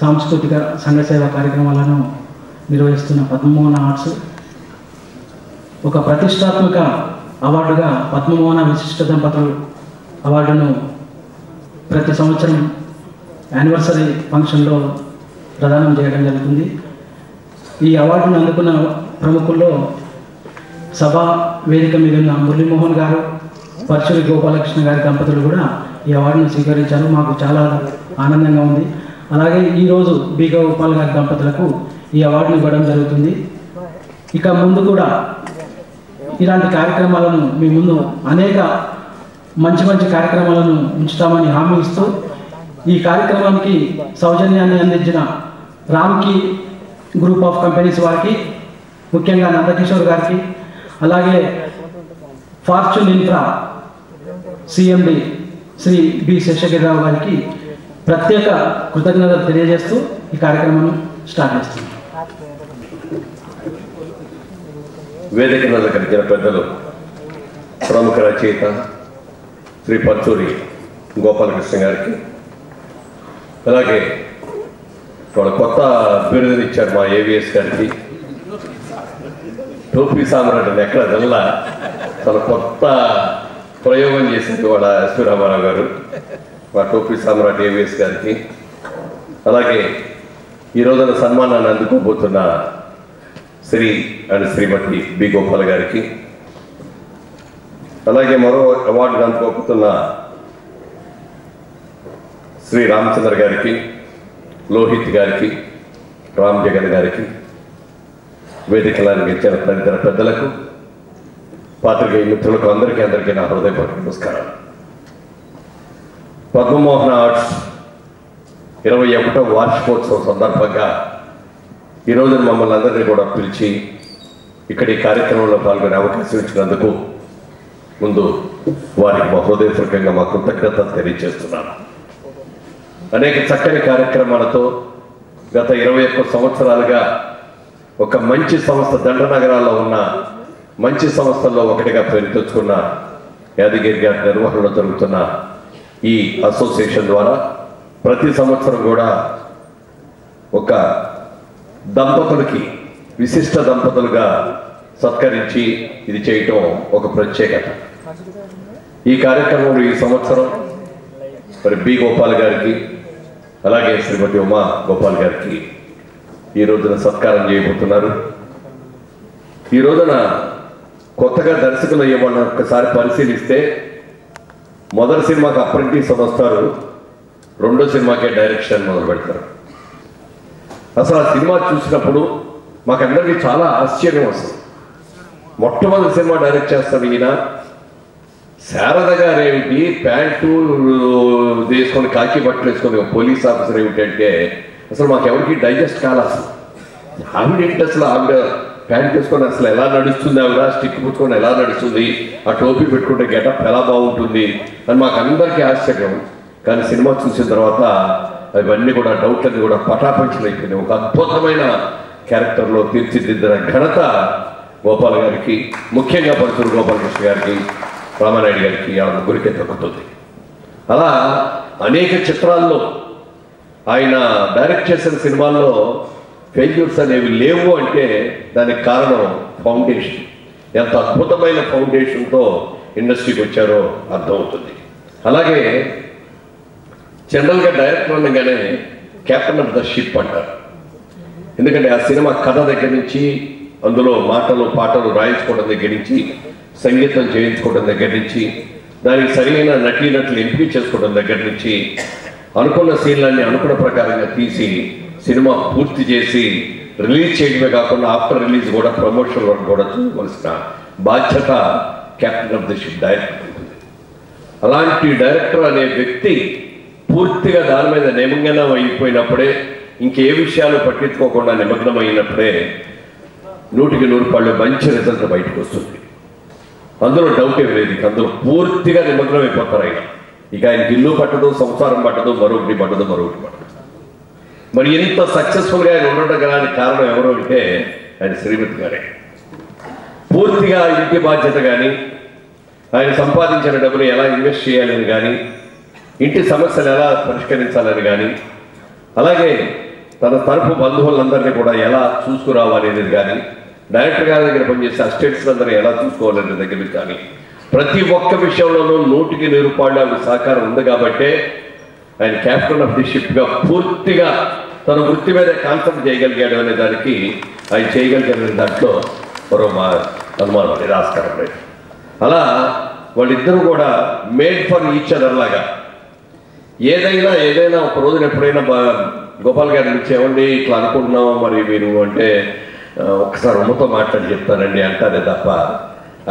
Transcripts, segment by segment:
సాంస్కృతిక సంఘ సేవా కార్యక్రమాలను నిర్వహిస్తున్న పద్మమోహన ఆర్ట్స్ ఒక ప్రతిష్టాత్మక అవార్డుగా పద్మమోహన విశిష్ట దంపతులు అవార్డును ప్రతి సంవత్సరం యానివర్సరీ ఫంక్షన్లో ప్రదానం చేయడం జరుగుతుంది. ఈ అవార్డును అందుకున్న ప్రముఖుల్లో సభా వేదిక మీద ఉన్న మురళీమోహన్ గారు, పరశురి గోపాలకృష్ణ గారి దంపతులు కూడా ఈ అవార్డును స్వీకరించారు. మాకు చాలా ఆనందంగా ఉంది. అలాగే ఈరోజు బి గోపాల్ గారి దంపతులకు ఈ అవార్డును ఇవ్వడం జరుగుతుంది. ఇక ముందు కూడా ఇలాంటి కార్యక్రమాలను మీ ముందు అనేక మంచి మంచి కార్యక్రమాలను ఉంచుతామని హామీ ఇస్తూ ఈ కార్యక్రమానికి సౌజన్యాన్ని అందించిన రామ్కి గ్రూప్ ఆఫ్ కంపెనీస్ వారికి, ముఖ్యంగా నందకిషోర్ గారికి, అలాగే fortune infra CMD Shri B Seshagiri Rao గారికి ప్రత్యేక కృతజ్ఞతలు తెలియజేస్తూ ఈ కార్యక్రమం స్టార్ట్ చేస్తున్నాం. వేదిక మీద కలిగిన పెద్దలు, ప్రముఖ రచయిత శ్రీ పరశురి గోపాలకృష్ణ గారికి, అలాగే వాళ్ళ కొత్త బిరుదుని ఇచ్చారు మా ఏవిఎస్ గారికి, టోపీ సామ్రాట్ ఎక్కడ వెళ్ళా తన కొత్త ప్రయోగం చేసింది వాళ్ళ ఎస్వి రామారావు గారు, మా టోపీ సామ్రాట్ ఏవిఎస్ గారికి, అలాగే ఈ రోజున సన్మానాన్ని అందుకోబోతున్న శ్రీ అండ్ శ్రీమతి బి గోపాల్ గారికి, అలాగే మరో అవార్డును అందుకోబోతున్న శ్రీ రామచంద్ర గారికి, లోహిత్ గారికి, రామ్ జగన్ గారికి, వేదికలను ఇచ్చిన తదితర పెద్దలకు, పాత్రికేయ మిత్రులకు అందరికీ నా హృదయపూర్వక నమస్కారం. పద్మమోహన ఆర్ట్స్ 21వ వార్షికోత్సవం సందర్భంగా ఈ రోజున మమ్మల్ని అందరినీ కూడా పిలిచి ఇక్కడ ఈ కార్యక్రమంలో పాల్గొనే అవకాశం ఇచ్చినందుకు ముందు వారికి మా హృదయపూర్వకంగా మా కృతజ్ఞతలు తెలియజేస్తున్నాను. అనేక చక్కని కార్యక్రమాలతో గత 21 సంవత్సరాలుగా ఒక మంచి సంస్థ, దండనగరాల్లో ఉన్న మంచి సంస్థల్లో ఒకటిగా పేరు తెచ్చుకున్న యాదగిరి గారి నిర్వహణలో జరుగుతున్న ఈ అసోసియేషన్ ద్వారా ప్రతి సంవత్సరం కూడా ఒక దంపతులకి విశిష్ట దంపతులుగా సత్కరించి ఇది చేయటం ఒక ప్రత్యేకత. ఈ కార్యక్రమంలో ఈ సంవత్సరం మరి బి గోపాల్ గారికి, అలాగే శ్రీమతి ఉమా గోపాల్ గారికి ఈ రోజున సత్కారం చేయబోతున్నారు. ఈ రోజున కొత్తగా దర్శకులు అయ్యేవాళ్ళని ఒక్కసారి పరిశీలిస్తే మొదటి సినిమాకి అప్రెంటిస్ అని వస్తారు, రెండో సినిమాకే డైరెక్షన్ మొదలు పెడతారు. అసలు ఆ సినిమా చూసినప్పుడు మాకందరికీ చాలా ఆశ్చర్యం వస్తుంది. మొట్టమొదటి సినిమా డైరెక్ట్ చేస్తాడు ఈయన, శారద గారు ఏమిటి, ప్యాంటు వేసుకొని కాకి బట్టలు వేసుకొని పోలీస్ ఆఫీసర్ ఏమిటంటే అసలు మాకెవరికి డైజెస్ట్ కాలే. అసలు ఆవిడేంటి, అసలు ఆవిడ ప్యాంట్ వేసుకొని అసలు ఎలా నడుస్తుంది, ఆవిడ స్టిక్ పుచ్చుకొని ఎలా నడుస్తుంది, ఆ టోపీ పెట్టుకుంటే గెటప్ ఎలా బాగుంటుంది అని మాకు అందరికీ ఆశ్చర్యం. కానీ సినిమా చూసిన తర్వాత అవన్నీ కూడా డౌట్లన్నీ కూడా పటాపంచలు అయిపోయినాయి. ఒక అద్భుతమైన క్యారెక్టర్లో తీర్చిదిద్దిన ఘనత గోపాల్ గారికి, ముఖ్యంగా పరశురి గోపాలకృష్ణ గారికి, రామానాయుడు గారికి, ఆ ముగ్గురికే దక్కుతుంది. అలా అనేక చిత్రాల్లో ఆయన డైరెక్ట్ చేసిన సినిమాల్లో ఫెయిల్యూర్స్ అనేవి లేవు అంటే దానికి కారణం ఫౌండేషన్. ఎంత అద్భుతమైన ఫౌండేషన్తో ఇండస్ట్రీకి వచ్చారో అర్థమవుతుంది. అలాగే జనరల్గా డైరెక్టర్ అనగానే కెప్టెన్ ఆఫ్ ద షిప్ అంటారు. ఎందుకంటే ఆ సినిమా కథ దగ్గర నుంచి, అందులో మాటలు పాటలు రాయించుకోవడం దగ్గర నుంచి, సంగీతం చేయించుకోవడం దగ్గర నుంచి, దానికి సరైన నటీనటులు ఎంపిక చేసుకోవడం దగ్గర నుంచి, అనుకున్న సీన్లన్నీ అనుకున్న ప్రకారంగా తీసి సినిమా పూర్తి చేసి రిలీజ్ చేయడమే కాకుండా ఆఫ్టర్ రిలీజ్ కూడా ప్రమోషన్ వర్క్ కూడా చేయవలసిన బాధ్యత captain of the ship director ఉంటుంది. అలాంటి డైరెక్టర్ అనే వ్యక్తి పూర్తిగా దాని మీద నిమగ్నం అయిపోయినప్పుడే, ఇంకే విషయాలు పట్టించుకోకుండా నిమగ్నం అయినప్పుడే 100కి 100 మంచి రిజల్ట్ బయటకు వస్తుంది. అందులో డౌట్ ఏమి లేదు. అందులో పూర్తిగా నిమగ్నం అయిపోతారు ఆయన. ఇక ఆయనకి ఇల్లు పట్టదు, సంసారం పట్టదు, మరొకటి పట్టదు. మరి ఇంత సక్సెస్ఫుల్గా ఆయన ఉండడం గలానికి కారణం ఎవరు అంటే ఆయన శ్రీమతి గారే. పూర్తిగా ఇంటి బాధ్యత కానీ, ఆయన సంపాదించిన డబ్బులు ఎలా ఇన్వెస్ట్ చేయాలని కానీ, ఇంటి సమస్యలు ఎలా పరిష్కరించాలని కానీ, అలాగే తన తరపు బంధువులందరినీ కూడా ఎలా చూసుకురావాలనేది కానీ, డైరెక్టర్ గారి దగ్గర పనిచేసే అసిస్టెంట్స్ అందరినీ ఎలా చూసుకోవాలనే దగ్గర కానీ ప్రతి ఒక్క విషయంలోనూ 100కి 100 సహకారం ఉంది కాబట్టే ఆయన క్యాప్టెన్ ఆఫ్ ది షిప్గా పూర్తిగా తన వృత్తి మీద కాన్సెప్ట్ చేయగలిగాడు అనే దానికి ఆయన చేయగలిగిన దాంట్లో మరో అనుమానం అనేది ఆస్కారం లేదు. అలా వాళ్ళిద్దరూ కూడా మేడ్ ఫర్ ఈచ్ అదర్ లాగా ఏదైనా ఒక రోజున ఎప్పుడైనా గోపాల్ గారి నుంచి ఏమండి ఇట్లా అనుకుంటున్నాం మరి మీరు అంటే ఒకసారి ఉమ్మతో మాట్లాడి చెప్తానండి అంటారే తప్ప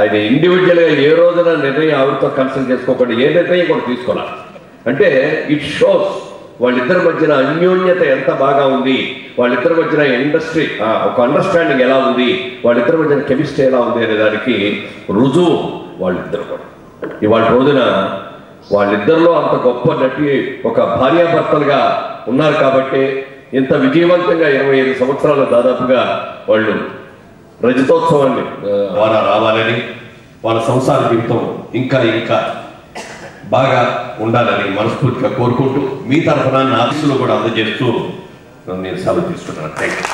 ఆయన ఇండివిజువల్గా ఏ రోజున నిర్ణయం ఆవిడతో కన్సల్ట్ చేసుకోకుండా ఏ నిర్ణయం కూడా తీసుకోవాలి. అంటే ఇట్ షోస్ వాళ్ళిద్దరి మధ్యన అన్యోన్యత ఎంత బాగా ఉంది, వాళ్ళిద్దరి మధ్యన ఇండస్ట్రీ ఒక అండర్స్టాండింగ్ ఎలా ఉంది, వాళ్ళిద్దరి మధ్యన కెమిస్ట్రీ ఎలా ఉంది అనే దానికి రుజువు వాళ్ళిద్దరు కూడా. ఇవాళ రోజున వాళ్ళిద్దరిలో అంత గొప్ప నటి ఒక భార్యాభర్తలుగా ఉన్నారు కాబట్టి ఇంత విజయవంతంగా 25 సంవత్సరాలు దాదాపుగా వాళ్ళు రజతోత్సవాన్ని ద్వారా రావాలని, వాళ్ళ సంసార జీవితం ఇంకా బాగా ఉండాలని మనస్ఫూర్తిగా కోరుకుంటూ మీ తరఫున నా ఆశీస్సులు కూడా అందజేస్తూ నేను సెలవు తీసుకుంటున్నాను. Thank you.